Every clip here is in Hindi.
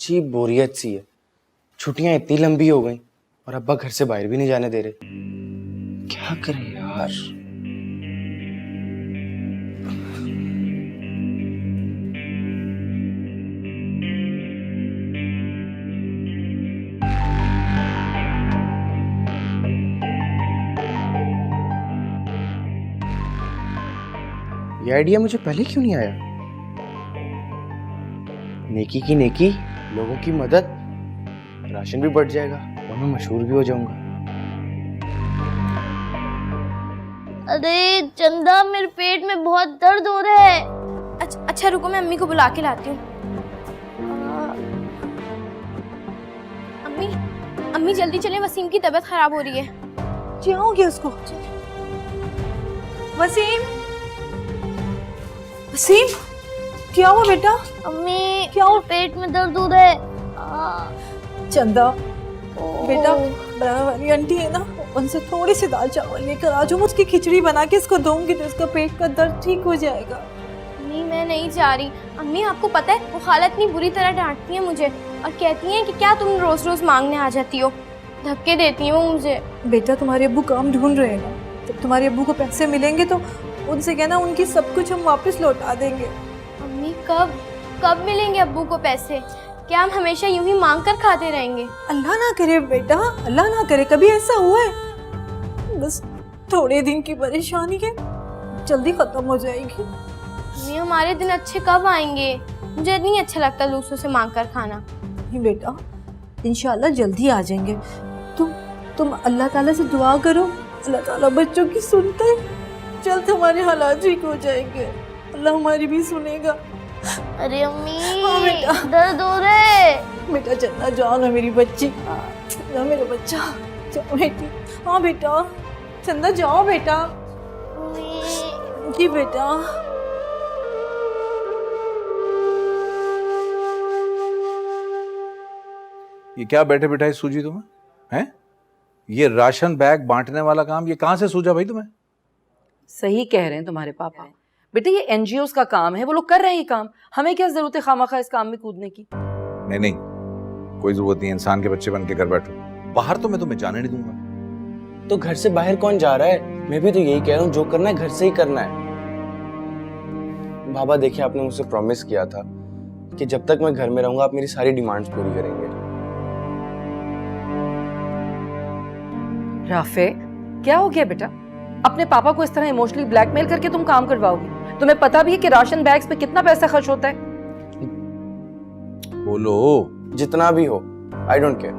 अजीब बोरियत सी है। छुट्टियां इतनी लंबी हो गई और अब्बा घर से बाहर भी नहीं जाने दे रहे। क्या करें यार। ये आइडिया मुझे पहले क्यों नहीं आया। नेकी की नेकी, लोगों की मदद, राशन भी बढ़ जाएगा और मैं मशहूर भी हो जाऊंगा। अरे चंदा, मेरे पेट में बहुत दर्द हो रहा है। अच्छा रुको, मैं अम्मी को बुला के लाती हूँ। अम्मी जल्दी चलें, वसीम की तबीयत खराब हो रही है। क्या हो गया उसको? वसीम, वसीम, क्या हुआ बेटा? अम्मी, क्या हुआ? पेट में दर्द हो रहा है। चंदा बेटा, बराबर वाली आंटी है ना, उनसे थोड़ी सी दाल चावल लेकर आ जाओ, उसकी खिचड़ी बना के इसको दूंगी तो इसका पेट का दर्द ठीक हो जाएगा। अम्मी मैं नहीं जा रही। अम्मी आपको पता है वो खाला इतनी बुरी तरह डांटती है मुझे और कहती हैं कि क्या तुम रोज रोज मांगने आ जाती हो, धक्के देती हैं वो मुझे। बेटा तुम्हारे अब्बू काम ढूंढ रहे हैं ना, जब तुम्हारे अब्बू को पैसे मिलेंगे तो उनसे कहना उनकी सब कुछ हम वापस लौटा देंगे। अम्मी कब मिलेंगे अब्बू को पैसे? क्या हम हमेशा यूं ही मांग कर खाते रहेंगे? अल्लाह ना करे बेटा, अल्लाह ना करे कभी ऐसा हुआ है। बस थोड़े दिन की परेशानी है, जल्दी खत्म हो जाएगी। अम्मी हमारे दिन अच्छे कब आएंगे? मुझे नहीं अच्छा लगता दूसरों से मांग कर खाना। नहीं बेटा, इंशाल्लाह जल्दी आ जाएंगे। तुम अल्लाह ताला से दुआ करो, अल्लाह ताला बच्चों की सुनता है, जल्द हमारे हालात ठीक हो जाएंगे, अल्लाह हमारी भी सुनेगा। अरे अम्मी, हाँ बेटा। दर्द हो रहा है। बेटा चलना, जाओ ना मेरी बच्ची, जा मेरा बच्चा, जाओ बेटी। हाँ बेटा, चंदा जाओ बेटा। जी बेटा। ये क्या बैठे बैठाए सूझी तुम्हें? हैं? ये राशन बैग बांटने वाला काम ये कहाँ से सूझा भाई तुम्हें? सही कह रहे हैं तुम्हारे पापा। बेटे ये एनजीओस का काम है, वो लोग कर रहे हैं ये काम, हमें क्या जरूरत है खामखा इस काम में कूदने की? नहीं, कोई जरूरत नहीं, इंसान के बच्चे बन के घर बैठो। बाहर तो मैं तुम्हें जाने नहीं दूंगा। तो घर से बाहर कौन जा रहा है? मैं भी तो यही कह रहा हूँ, जो करना है घर से ही करना है। बाबा देखिए, आपने मुझसे प्रॉमिस किया था कि जब तक मैं घर में रहूंगा आप मेरी सारी डिमांड्स पूरी करेंगे। राफे क्या हो गया बेटा? अपने पापा को इस तरह इमोशनली ब्लैकमेल करके तुम काम करवाओगे? तुम्हें पता भी है कि राशन बैग्स पे कितना पैसा खर्च होता है? बोलो। जितना भी हो, आई डोंट केयर।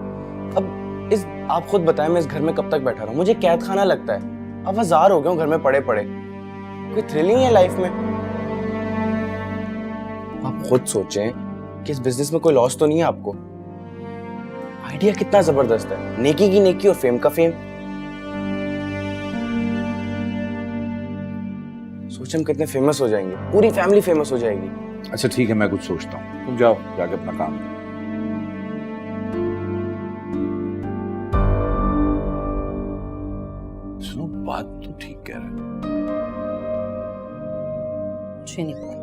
अब आप खुद बताएं, मैं इस घर में कब तक बैठा रहूं? मुझे कैद खाना लगता है। अब हजार हो गए हूं घर में पड़े पड़े, कोई थ्रिल नहीं है लाइफ में। आप खुद सोचें कि इस बिजनेस में कोई लॉस तो नहीं है आपको। आइडिया कितना जबरदस्त है, नेकी की नेकी और फेम का फेम। सोच हम कितने फेमस हो जाएंगे, पूरी फैमिली फेमस हो जाएगी। अच्छा ठीक है, मैं कुछ सोचता हूँ, तुम जाओ जाके अपना काम करो। सुनो, बात तो ठीक कह रहे हो। मुझे नहीं पता।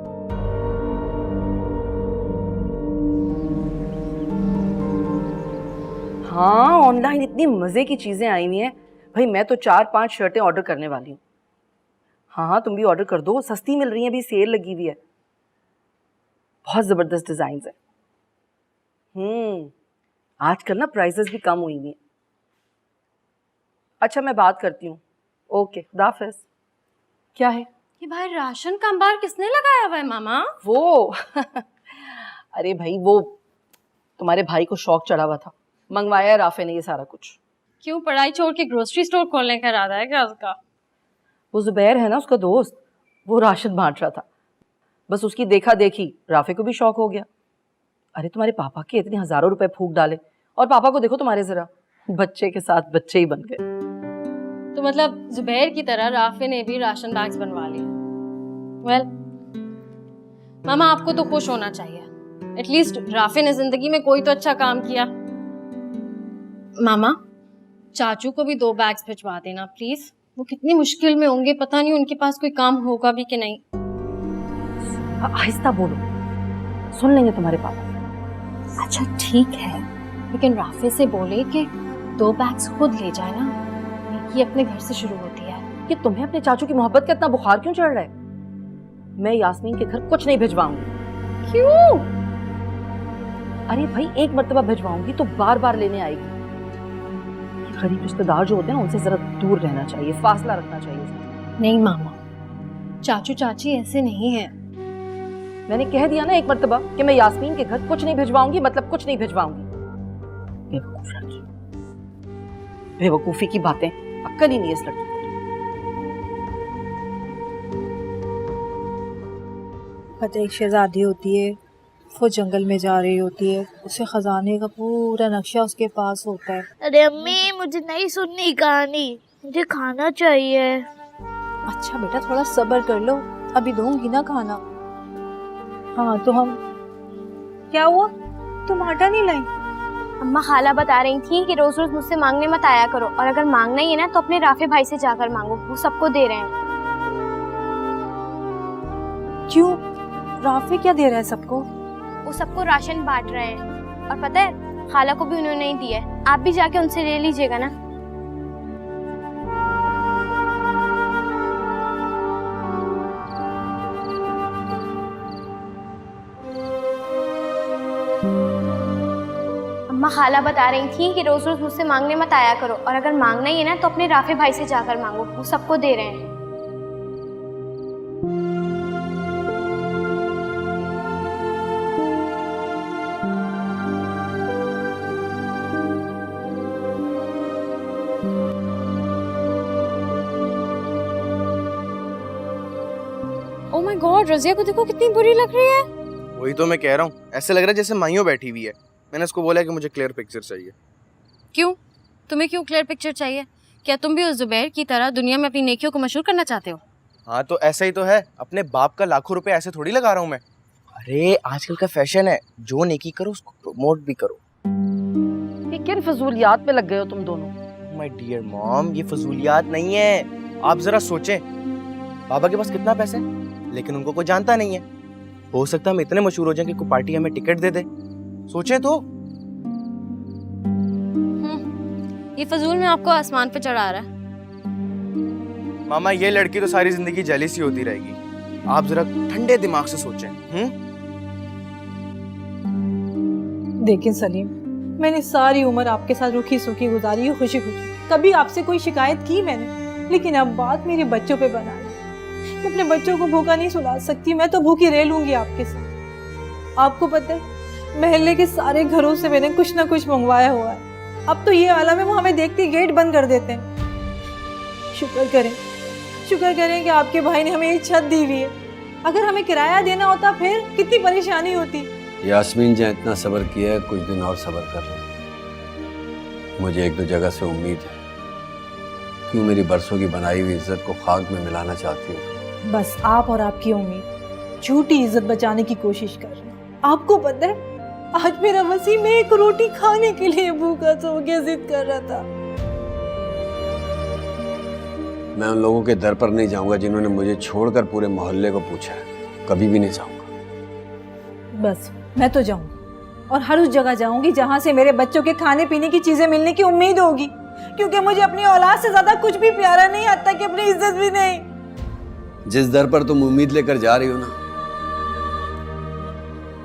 हाँ ऑनलाइन इतनी मजे की चीजें आई हुई हैं भाई, मैं तो 4-5 शर्टें ऑर्डर करने वाली हूँ। हाँ तुम भी ऑर्डर कर दो, सस्ती मिल रही है, अभी सेल लगी हुई है, बहुत जबरदस्त डिजाइन है। आजकल ना प्राइसेस भी कम हुई हैं। अच्छा मैं बात करती हूँ, ओके खुदा हाफिज़। क्या है ये भाई राशन का अंबार किसने लगाया हुआ है मामा? वो अरे भाई वो तुम्हारे भाई को शौक चढ़ा हुआ था, मंगवाया राफे ने ये सारा कुछ। क्यों, पढ़ाई छोड़ के ग्रोसरी स्टोर खोलने का इरादा है क्या उसका? वो जुबैर है ना उसका दोस्त, वो राशन बांट रहा था, बस उसकी देखा देखी राफे को भी शौक हो गया। अरे तुम्हारे पापा के इतने हजारों रुपए फूक डाले और पापा को देखो तुम्हारे, जरा बच्चे के साथ बच्चे ही बन गए। तो मतलब जुबैर की तरह राफे ने भी राशन बैग्स बनवा लिए। वेल मामा आपको तो खुश होना चाहिए, एटलीस्ट राफे ने जिंदगी में कोई तो अच्छा काम किया। मामा चाचू को भी 2 बैग्स भिजवा देना प्लीज, वो कितनी मुश्किल में होंगे, पता नहीं उनके पास कोई काम होगा भी कि नहीं। आहिस्ता बोलो, सुन लेंगे तुम्हारे पापा। अच्छा ठीक है, लेकिन राफे से बोले कि 2 बैग्स खुद ले जाए ना, नेकी अपने घर से शुरू होती है। कि तुम्हें अपने चाचू की मोहब्बत का इतना बुखार क्यों चढ़ रहा है? मैं यास्मीन के घर कुछ नहीं भिजवाऊंगी। क्यों? अरे भाई, एक मर्तबा भिजवाऊंगी तो बार बार लेने आएगी। ये गरीब रिश्तेदार जो होते हैं ना, उनसे जरा दूर रहना चाहिए, फासला रखना चाहिए। नहीं मामा, चाचू चाची ऐसे नहीं है। मैंने कह दिया ना एक मर्तबा कि मैं यास्मीन के घर कुछ नहीं भिजवाऊंगी, मतलब कुछ नहीं भिजवाऊंगी। बेवकूफ लड़की, बेवकूफी की बातें, अक्ल ही नहीं है इस लड़की को। पता है, एक शहजादी होती है, वो जंगल में जा रही होती है, उसे खजाने का पूरा नक्शा उसके पास होता है। अरे अम्मी, मुझे नहीं सुननी कहानी, मुझे खाना चाहिए। अच्छा बेटा, थोड़ा सब्र कर लो, अभी दूंगी ना खाना। हाँ तो हम, क्या हुआ, तुम आटा नहीं लाई? अम्मा खाला बता रही थी कि रोज रोज मुझसे मांगने मत आया करो, और अगर मांगना ही है ना तो अपने राफे भाई से जाकर मांगो, वो सबको दे रहे हैं। क्यों, राफे क्या दे रहा है सबको? वो सबको राशन बांट रहे हैं, और पता है खाला को भी उन्होंने नहीं दिया है, आप भी जाके उनसे ले लीजिएगा ना। अम्मा खाला बता रही थी कि रोज रोज मुझसे मांगने मत आया करो, और अगर मांगना ही है ना तो अपने राफे भाई से जाकर मांगो, वो सबको दे रहे हैं। ओह माय गॉड, रज़िया को देखो कितनी बुरी लग रही है। वही तो मैं कह रहा हूँ, ऐसे लग रहा है जैसे माइयों बैठी हुई है। मैंने उसको बोला कि मुझे क्लियर पिक्चर चाहिए। क्यों? तुम्हें क्यों क्लियर पिक्चर चाहिए? क्या तुम भी उस जुबैर की तरह दुनिया में अपनी नेकियों को मशहूर करना चाहते हो? हाँ तो ऐसा ही तो है, अपने बाप का लाखों रुपए ऐसे थोड़ी लगा रहा हूँ मैं। अरे आजकल का फैशन है, जो नेकी करो उसको प्रमोट भी करो। ये किन फजूलियात में लग गए हो तुम दोनों? माय डियर मॉम, ये फजूलियात नहीं है। आप जरा सोचें, बाबा के पास कितना पैसा है, लेकिन उनको कोई जानता नहीं है। हो सकता है हम इतने मशहूर हो जाएं कि कोई पार्टी हमें टिकट दे दे। सोचें तो। ये फजूल में आपको आसमान पे चढ़ा रहा है। मामा, ये लड़की तो सारी जिंदगी जेलिस ही होती रहेगी। आप जरा ठंडे दिमाग से सोचें। देखिए सलीम, मैंने सारी उम्र आपके साथ रूखी सूखी गुजारी है, खुशी खुशी, कभी आपसे कोई शिकायत की मैंने, लेकिन अब बात मेरे बच्चों पे बना है। मैं अपने बच्चों को भूखा नहीं सुला सकती, मैं तो भूखी रह लूंगी आपके साथ। आपको पता है, महल्ले के सारे घरों से मैंने कुछ ना कुछ मंगवाया हुआ है। अब तो ये आलम है, वो हमें देखते गेट बंद कर देते हैं। शुक्र करें कि आपके भाई ने हमें ये छत दी हुई है। अगर हमें किराया देना होता फिर कितनी परेशानी होती। यास्मीन जी, इतना सब्र किया है, कुछ दिन और सब्र कर ले। मुझे 1-2 जगह से उम्मीद है। क्यों मेरी बरसों की बनाई हुई इज्जत को खाक में मिलाना चाहती हो? बस आप और आपकी उम्मीद झूठी इज्जत बचाने की कोशिश कर रहे हैं। आपको पता है, आज मेरा वसीम एक रोटी खाने के लिए भूखा सो के जिद कर रहा था। मैं उन लोगों के दर पर नहीं जाऊंगा जिन्होंने मुझे छोड़कर पूरे मोहल्ले को पूछा है। कभी भी नहीं जाऊंगा। बस मैं तो जाऊंगी, और हर उस जगह जाऊंगी जहां से मेरे बच्चों के खाने पीने की चीजें मिलने की उम्मीद होगी, क्योंकि मुझे अपनी औलाद से ज्यादा कुछ भी प्यारा नहीं आता, कि अपनी इज्जत भी नहीं। जिस दर पर तुम उम्मीद लेकर जा रही हो ना,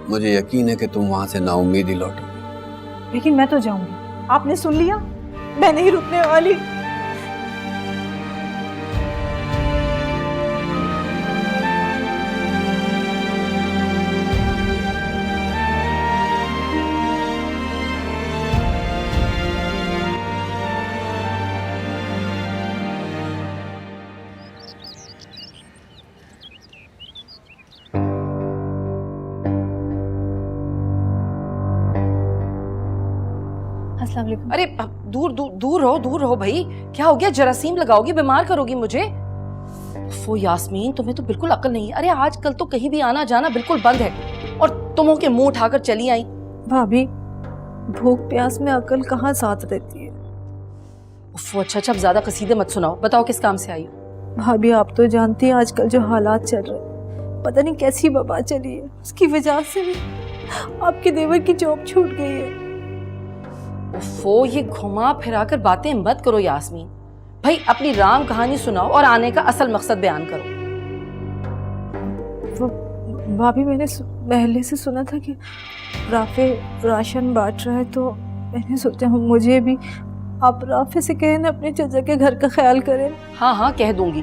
मुझे यकीन है कि तुम वहां से नाउम्मीद ही लौटोगे। लेकिन मैं तो जाऊंगी, आपने सुन लिया, मैं नहीं रुकने वाली। अस्सलाम वालेकुम। अरे दूर दूर दूर रहो भाई। क्या हो गया? जरासीम लगाओगी, बीमार करोगी मुझे। वो यास्मीन, तुम्हें तो बिल्कुल अक्ल नहीं है। अरे आजकल तो कहीं भी आना जाना बिल्कुल बंद है, और तुम हो के मुंह उठाकर चली आई। भाभी, भूख प्यास में अकल कहाँ साथ देती है। अच्छा, अब ज्यादा कसीदे मत सुनाओ। बताओ किस काम से आई हो? भाभी, आप तो जानती हैं आजकल जो हालात चल रहे हैं, पता नहीं कैसी वबा चली है, उसकी वजह से भी आपके देवर की जॉब छूट गई है। वो ये घुमा फिरा कर बातें मत करो यास्मीन। भाई अपनी राम कहानी सुनाओ और आने का असल मकसद बयान करो। भाभी मैंने पहले से सुना था कि राफे राशन बांट रहा है, तो मैंने सोचा मुझे भी आप राफे से कहें ना अपने चचा के घर का ख्याल करें। हाँ हाँ कह दूंगी,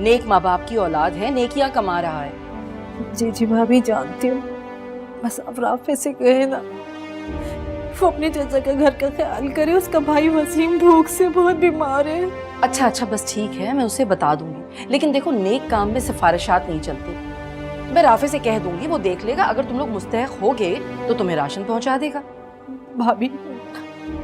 नेक माँ बाप की औलाद है, नेकियां कमा रहा है। जी जी भाभी जानती हूँ, बस आप राफे से कहें ना वो अपने चचा के घर का ख्याल करे। उसका भाई वसीम भूख से बहुत बीमार है। अच्छा अच्छा बस ठीक है, मैं उसे बता दूंगी। लेकिन देखो नेक काम में सिफारिशात नहीं चलती। मैं राफे से कह दूंगी, वो देख लेगा, अगर तुम लोग मुस्तहक हो गए तो तुम्हें राशन पहुंचा देगा। भाभी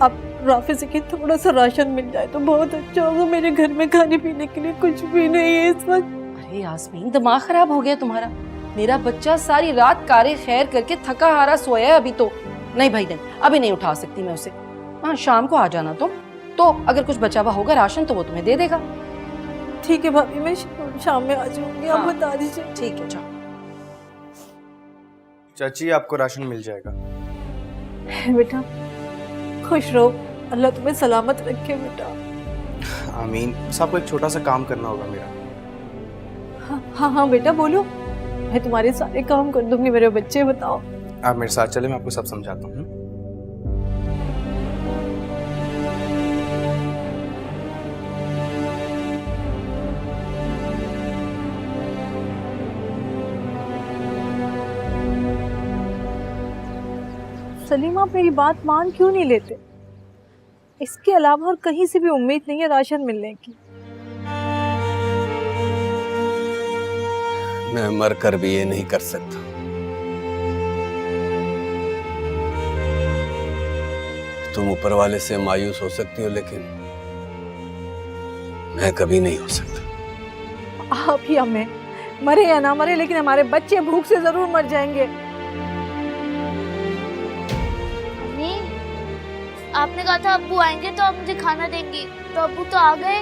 आप राफे से कि थोड़ा सा राशन मिल जाए तो बहुत अच्छा होगा। मेरे घर में खाने पीने के लिए कुछ भी नहीं है इस वक्त। अरे यास्मीन दिमाग खराब हो गया तुम्हारा। मेरा बच्चा सारी रात कारे खैर करके थका हारा सोया है अभी तो। नहीं भाई नहीं, अभी नहीं उठा सकती मैं उसे। हाँ शाम को आ जाना तुम, तो अगर कुछ बचा हुआ होगा राशन तो वो तुम्हें दे देगा। ठीक है भाभी, मैं शाम में आ जाऊंगी। आप हाँ। बता दीजिए। ठीक है जाओ। चाची आपको राशन मिल जाएगा। बेटा खुश रहो, अल्लाह तुम्हें सलामत रखे बेटा। आमीन। बस आपको एक छोटा सा काम करना होगा मेरा। हाँ बेटा बोलो, मैं तुम्हारे सारे काम कर दूंगी। मेरे बच्चे बताओ। आप मेरे साथ चले, मैं आपको सब समझाता हूँ। सलीम आप मेरी बात मान क्यों नहीं लेते? इसके अलावा और कहीं से भी उम्मीद नहीं है राशन मिलने की। मैं मर कर भी ये नहीं कर सकता। तुम ऊपर वाले से मायूस हो सकती हो, लेकिन मैं कभी नहीं हो सकता। आप या मैं, मरे या ना मरे, लेकिन हमारे बच्चे भूख से जरूर मर जाएंगे। मम्मी, आपने कहा था अब्बू आएंगे तो आप मुझे खाना देंगी, तो अब्बू तो आ गए।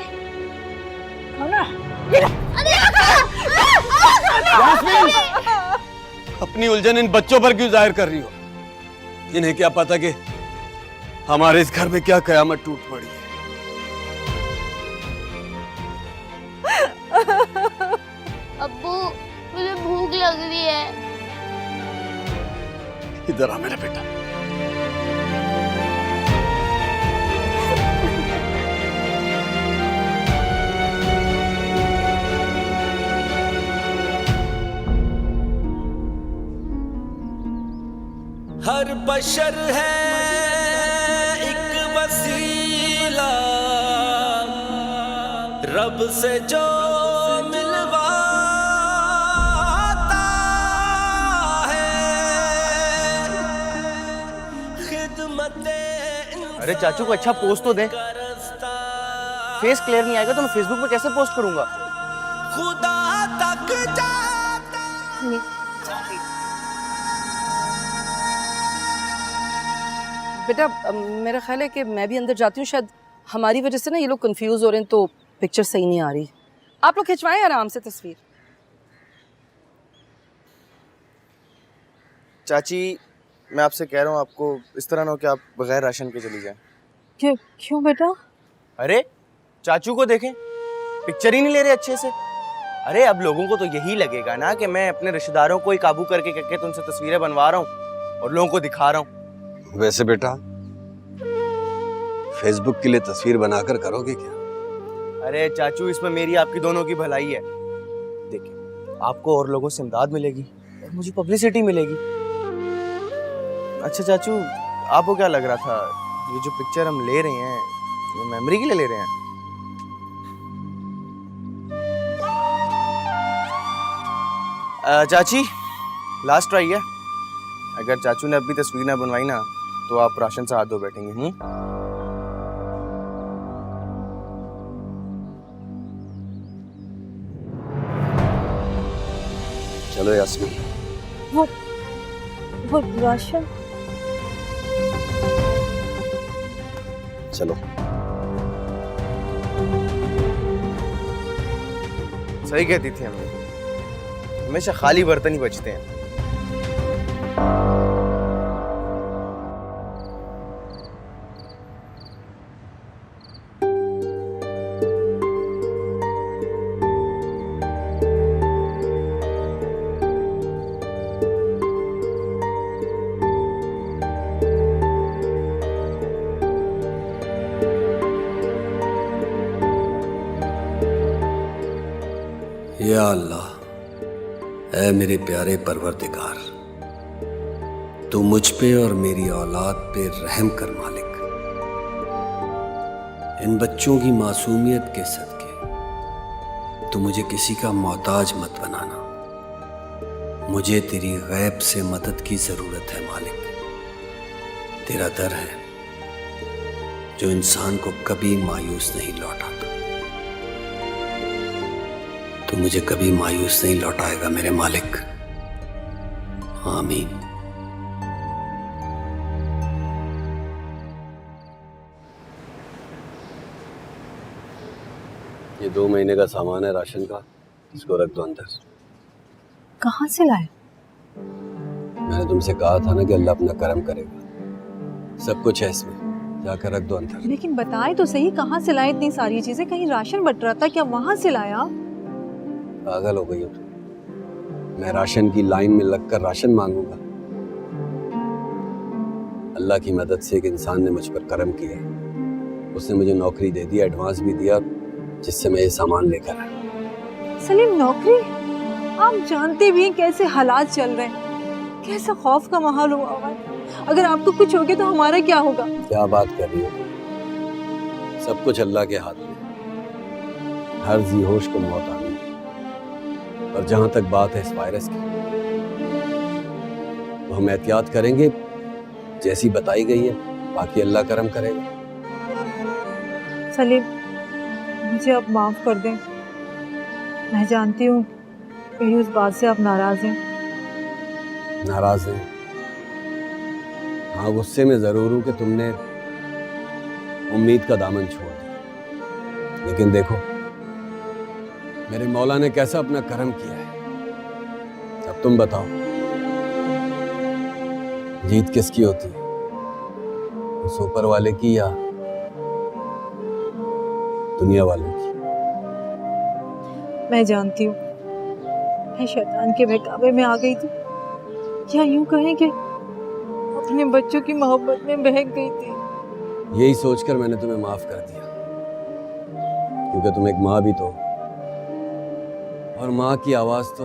अपनी उलझन इन बच्चों पर क्यों जाहिर कर रही हो? इन्हें क्या पता कि हमारे इस घर में क्या कयामत टूट पड़ी है। अब्बू मुझे भूख लग रही है। इधर आ मेरा बेटा। हर बशर है एक वसीला, रब से जो मिलवाता है। खिदमते अरे चाचू को अच्छा पोस्ट तो दे। फेस क्लियर नहीं आएगा तो मैं फेसबुक पे कैसे पोस्ट करूंगा? खुदा तक जाता। बेटा मेरा ख्याल है कि मैं भी अंदर जाती हूँ, शायद हमारी वजह से ना ये लोग कंफ्यूज हो रहे हैं, तो पिक्चर सही नहीं आ रही। आप लोग खिंचवाएं आराम से तस्वीर। चाची मैं आपसे कह रहा हूँ, आपको इस तरह ना हो कि आप बगैर राशन के चली जाएं। क्यों बेटा? अरे चाचू को देखें, पिक्चर ही नहीं ले रहे अच्छे से। अरे अब लोगों को तो यही लगेगा ना कि मैं अपने रिश्तेदारों को ही काबू करके तो उनसे तस्वीरें बनवा रहा हूँ और लोगों को दिखा रहा हूँ। वैसे बेटा फेसबुक के लिए तस्वीर बनाकर करोगे क्या? अरे चाचू इसमें मेरी आपकी दोनों की भलाई है। देखिए आपको और लोगों से इमदाद मिलेगी और मुझे पब्लिसिटी मिलेगी। अच्छा चाचू आपको क्या लग रहा था, ये जो पिक्चर हम ले रहे हैं ये मेमोरी के लिए ले रहे हैं? चाची लास्ट ट्राई है, अगर चाचू ने अभी तस्वीर ना बनवाई ना तो आप राशन से हाथ धो बैठेंगे। चलो यास्मीन। वो राशन। चलो। सही कहती थी हमें, हमेशा खाली बर्तन ही बचते हैं। या अल्लाह, ऐ मेरे प्यारे परवरदिगार, तू मुझ पे और मेरी औलाद पे रहम कर मालिक। इन बच्चों की मासूमियत के सदके तू मुझे किसी का मोहताज मत बनाना। मुझे तेरी गैब से मदद की जरूरत है मालिक। तेरा दर है जो इंसान को कभी मायूस नहीं लौटाता। तू मुझे कभी मायूस नहीं लौटाएगा मेरे मालिक। आमीन। ये 2 महीने का सामान है राशन का, इसको रख दो अंदर। कहाँ से लाए? मैंने तुमसे कहा था ना कि अल्लाह अपना करम करेगा। सब कुछ है इसमें, जाकर रख दो अंदर। लेकिन बताए तो सही, कहाँ से लाए इतनी सारी चीजें? कहीं राशन बट रहा था क्या, वहां से लाया? पागल हो गई हो तुम? मैं राशन की लाइन में लगकर राशन मांगूंगा? अल्लाह की मदद से एक इंसान ने मुझ पर करम किया। उसने मुझे नौकरी दे दी, एडवांस भी दिया, जिससे मैं ये सामान लेकर आया। सलीम, नौकरी? आप जानते भी हैं कैसे हालात चल रहे हैं, कैसा खौफ का माहौल हुआ हुआ है। अगर आपको कुछ हो गया तो हमारा क्या होगा? क्या बात कर रही हो? सब कुछ अल्लाह के हाथ में। हर जी होश को मौत आनी है। और जहां तक बात है इस वायरस की, तो हम एहतियात करेंगे जैसी बताई गई है, बाकी अल्लाह करम करेगा। सलीम, मुझे अब माफ कर दें। मैं जानती हूँ मेरी उस बात से आप नाराज हैं। नाराज हैं? हाँ, गुस्से में जरूर हूं कि तुमने उम्मीद का दामन छोड़ दिया। लेकिन देखो मेरे मौला ने कैसा अपना करम किया है। अब तुम बताओ, जीत किसकी होती है, उस ऊपर वाले की या दुनिया वालों की? मैं जानती हूँ मैं शैतान के बहकावे में आ गई थी, या यूं कहें कि अपने बच्चों की मोहब्बत में बहक गई थी। यही सोचकर मैंने तुम्हें माफ कर दिया, क्योंकि तुम एक माँ भी तो, और माँ की आवाज तो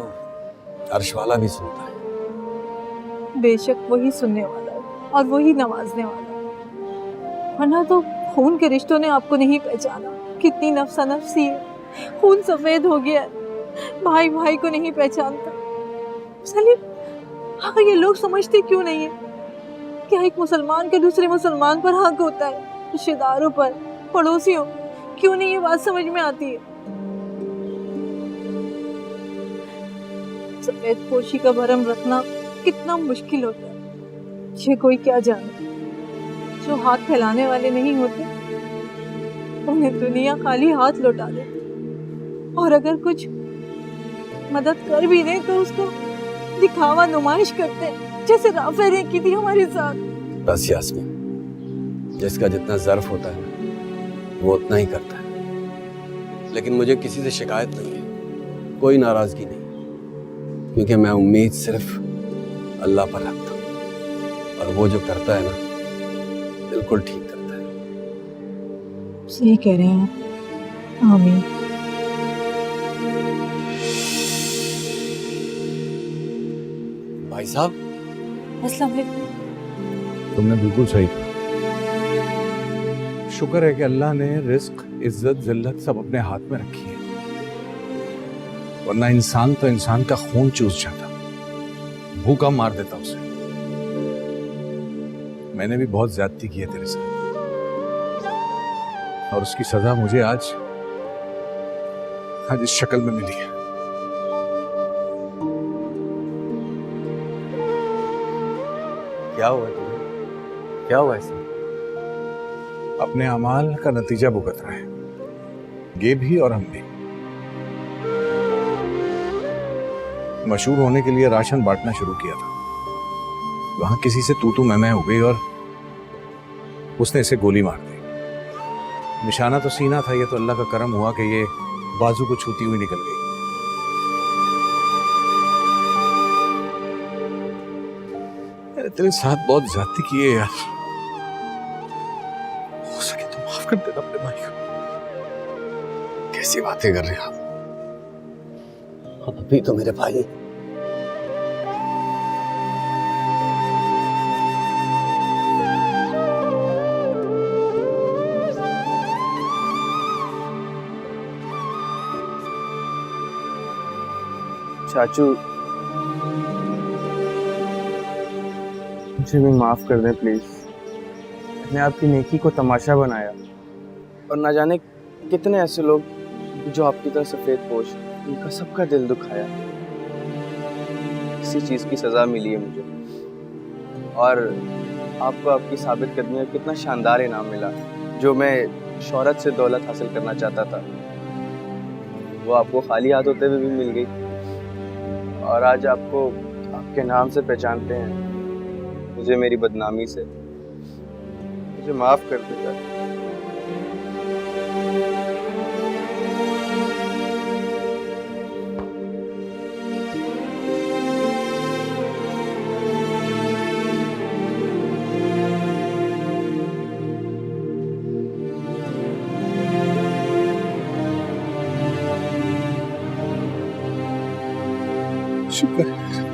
अर्श वाला भी सुनता है। बेशक वही सुनने वाला है और वही नवाजने वाला है, वरना तो खून के रिश्तों ने आपको नहीं पहचाना। कितनी नफ्सा नफ्सी है, खून सफेद हो गया है, भाई भाई को नहीं पहचानता। सलीम, हाँ, ये लोग समझते क्यों नहीं है? क्या एक मुसलमान के दूसरे मुसलमान पर हक होता है, रिश्तेदारों पर, पड़ोसियों? क्यों नहीं ये बात समझ में आती है? सफेद पोशी का भरम रखना कितना मुश्किल होता है, ये कोई क्या जाने। जो हाथ फैलाने वाले नहीं होते उन्हें दुनिया खाली हाथ लौटा दे, और अगर कुछ मदद कर भी दे तो उसको दिखावा नुमाइश करते हैं, जैसे राफे ने की थी हमारे साथ। बस यास्मीन, जिसका जितना ज़र्फ होता है ना, वो उतना ही करता है। लेकिन मुझे किसी से शिकायत नहीं है, कोई नाराजगी नहीं, क्योंकि मैं उम्मीद सिर्फ अल्लाह पर रखता हूँ, और वो जो करता है ना, बिल्कुल ठीक करता है। सही कह रहे हैं आप। आमीन। भाई साहब, अस्सलाम वालेकुम। तुमने बिल्कुल सही कहा। शुक्र है कि अल्लाह ने रिस्क, इज्जत, जिल्लत सब अपने हाथ में रखी है, वरना इंसान तो इंसान का खून चूस जाता, भूखा मार देता उसे। मैंने भी बहुत ज्यादती की है तेरे साथ, और उसकी सजा मुझे आज इस शक्ल में मिली है। क्या हुआ तुम्हें? क्या हुआ इसमें? अपने अमाल का नतीजा भुगत रहे हैं, ये भी और हम भी। मशहूर होने के लिए राशन बांटना शुरू किया था, वहां किसी से तू मैं हो गई और उसने इसे गोली मार दी। निशाना तो सीना था, ये तो अल्लाह का करम हुआ कि ये बाजू को छूती हुई निकल गई। मैंने तेरे साथ बहुत ज्यादती की है यार, हो सके तो माफ कर देना अपने भाई को। कैसी बातें कर रहे हो आप? भी तो मेरे भाई हैं। चाचू, मुझे भी माफ कर दें प्लीज। मैंने आपकी नेकी को तमाशा बनाया और ना जाने कितने ऐसे लोग जो आपकी तरह सफेद पोश, उनका सबका दिल दुखाया। इसी चीज की सजा मिली है मुझे, और आपको आपकी साबित कदमी में कितना शानदार इनाम मिला। जो मैं शोहरत से दौलत हासिल करना चाहता था, वो आपको खाली हाथ होते हुए भी मिल गई। और आज आपको आपके नाम से पहचानते हैं, मुझे मेरी बदनामी से। मुझे माफ कर दे चाचा। शुक्र है